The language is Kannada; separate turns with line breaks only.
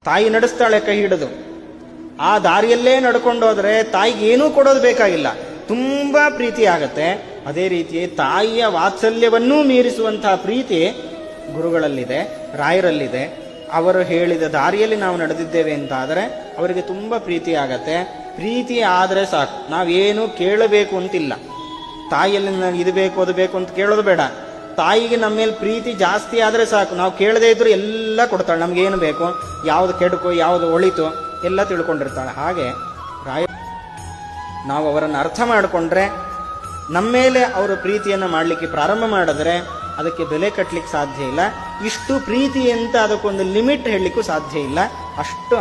ತಾಯಿ ನಡೆಸ್ತಾಳೆ ಕೈ ಹಿಡಿದು. ಆ ದಾರಿಯಲ್ಲೇ ನಡ್ಕೊಂಡೋದ್ರೆ ತಾಯಿಗೆ ಏನೂ ಕೊಡೋದು ಬೇಕಾಗಿಲ್ಲ, ತುಂಬಾ ಪ್ರೀತಿ ಆಗತ್ತೆ. ಅದೇ ರೀತಿ ತಾಯಿಯ ವಾತ್ಸಲ್ಯವನ್ನೂ ಮೀರಿಸುವಂತಹ ಪ್ರೀತಿ ಗುರುಗಳಲ್ಲಿದೆ, ರಾಯರಲ್ಲಿದೆ. ಅವರು ಹೇಳಿದ ದಾರಿಯಲ್ಲಿ ನಾವು ನಡೆದಿದ್ದೇವೆ ಅಂತ ಆದರೆ ಅವರಿಗೆ ತುಂಬಾ ಪ್ರೀತಿ ಆಗತ್ತೆ. ಪ್ರೀತಿ ಆದರೆ ಸಾಕು, ನಾವೇನು ಕೇಳಬೇಕು ಅಂತಿಲ್ಲ. ತಾಯಿಯಲ್ಲಿ ನನಗೆ ಇದು ಬೇಕು ಅದು ಬೇಕು ಅಂತ ಕೇಳೋದು ಬೇಡ. ತಾಯಿಗೆ ನಮ್ಮ ಮೇಲೆ ಪ್ರೀತಿ ಜಾಸ್ತಿ ಆದರೆ ಸಾಕು, ನಾವು ಕೇಳದೇ ಇದ್ರೂ ಎಲ್ಲ ಕೊಡ್ತಾಳೆ. ನಮ್ಗೇನು ಬೇಕು, ಯಾವುದು ಕೆಡುಕು ಯಾವುದು ಒಳಿತು ಎಲ್ಲ ತಿಳ್ಕೊಂಡಿರ್ತಾಳೆ. ಹಾಗೆ ರಾಯ ನಾವು ಅವರನ್ನು ಅರ್ಥ ಮಾಡಿಕೊಂಡ್ರೆ, ನಮ್ಮ ಮೇಲೆ ಅವರು ಪ್ರೀತಿಯನ್ನು ಮಾಡಲಿಕ್ಕೆ ಪ್ರಾರಂಭ ಮಾಡಿದ್ರೆ ಅದಕ್ಕೆ ಬೆಲೆ ಕಟ್ಟಲಿಕ್ಕೆ ಸಾಧ್ಯ ಇಲ್ಲ. ಇಷ್ಟು ಪ್ರೀತಿ ಅಂತ ಅದಕ್ಕೊಂದು ಲಿಮಿಟ್ ಹೇಳಲಿಕ್ಕೂ ಸಾಧ್ಯ ಇಲ್ಲ. ಅಷ್ಟು